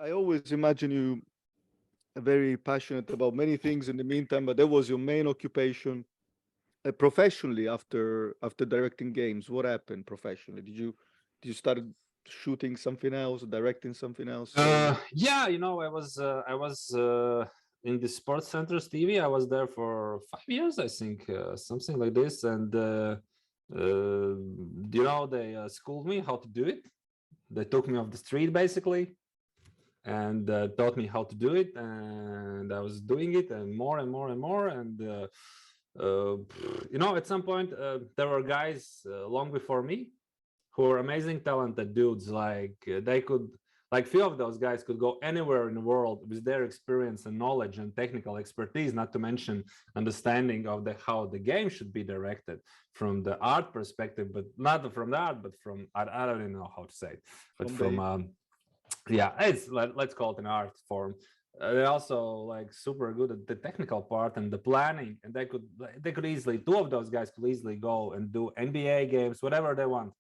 I always imagine you very passionate about many things in the meantime, but that was your main occupation professionally after directing games. What happened professionally? Did you start shooting something else, directing something else? Yeah, I was in the Sports Center's TV. I was there for 5 years, I think, something like this. And they schooled me how to do it. They took me off the street basically and taught me how to do it, and I was doing it and more and more and more. And uh, at some point there were guys long before me who are amazing talented dudes. Like they could, like few of those guys could go anywhere in the world with their experience and knowledge and technical expertise, not to mention understanding of how the game should be directed from the art perspective, but not from the art, but from I don't even know how to say it, but from yeah, let's call it an art form. They're also like super good at the technical part and the planning, and they could easily, two of those guys could easily go and do NBA games, whatever they want.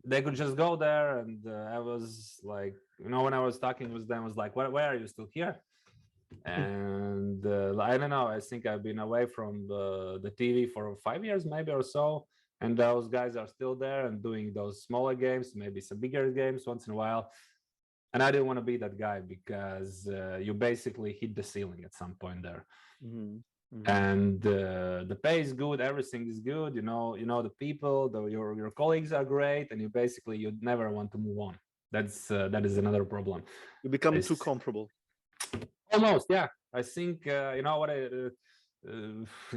They could just go there. And I was like, when I was talking with them, I was like, why are you still here? And I don't know, I think I've been away from the TV for 5 years maybe or so, and those guys are still there and doing those smaller games, maybe some bigger games once in a while. And I didn't want to be that guy, because you basically hit the ceiling at some point there. And the pay is good, everything is good, the people, your colleagues are great, and you never want to move on. That is another problem. You become too comfortable. Almost, yeah. I think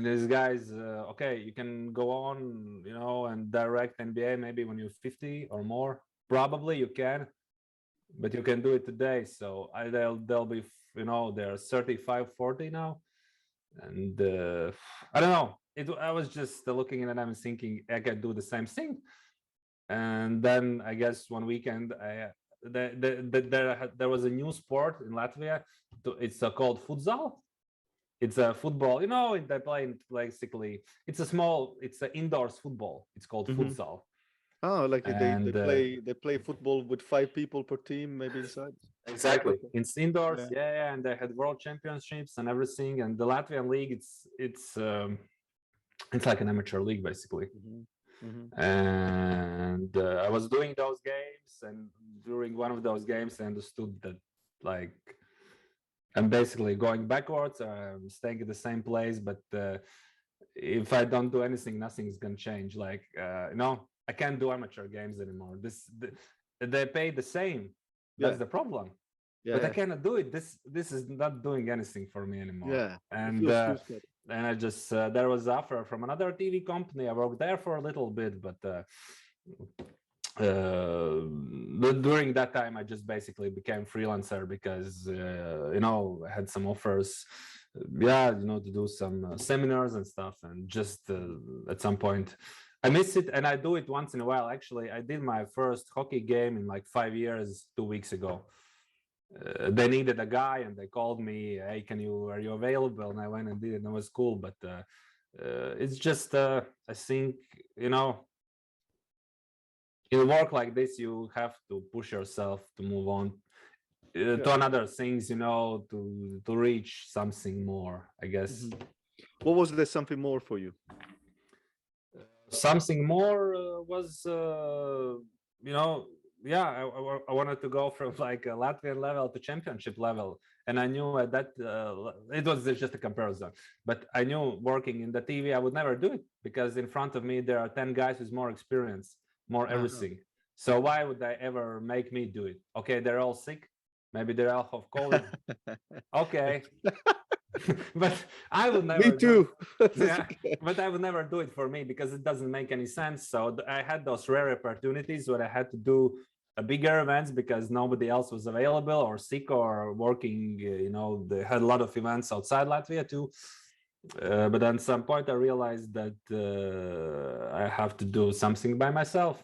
these guys, okay, you can go on, and direct NBA maybe when you're 50 or more. Probably you can, but you can do it today. So they'll be, they're 35, 40 now. And I don't know. I was just looking at it and thinking I could do the same thing. And then I guess one weekend, there was a new sport in Latvia. It's called futsal. It's a football. They play basically. It's an indoors football. It's called futsal. Oh, like they play football with 5 people per team, maybe inside. Exactly, it's indoors. Yeah, and they had world championships and everything. And the Latvian league, it's like an amateur league basically. And I was doing those games, and during one of those games, I understood that like I'm basically going backwards. I'm staying at the same place, but if I don't do anything, nothing's gonna change. Like I can't do amateur games anymore. They pay the same. That's the problem. But I cannot do it. This is not doing anything for me anymore. And I just there was an offer from another TV company. I worked there for a little bit, but during that time I just basically became freelancer, because I had some offers, to do some seminars and stuff, and just at some point I miss it, and I do it once in a while. Actually, I did my first hockey game in like 5 years 2 weeks ago. They needed a guy, and they called me, hey, are you available? And I went and did it, and it was cool. But it's just I think in work like this you have to push yourself to move on to another things, to reach something more, I guess. What was there something more for you? Something more was I wanted to go from like a Latvian level to championship level, and I knew at that it was just a comparison, but I knew working in the TV I would never do it, because in front of me there are 10 guys with more experience, more everything. So why would they ever make me do it? Okay, they're all sick, maybe they're all have COVID. Okay. But I would never. Me too. But I would never do it for me, because it doesn't make any sense. So I had those rare opportunities where I had to do bigger events because nobody else was available or sick or working. They had a lot of events outside Latvia too. But at some point I realized that I have to do something by myself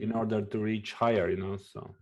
in order to reach higher. So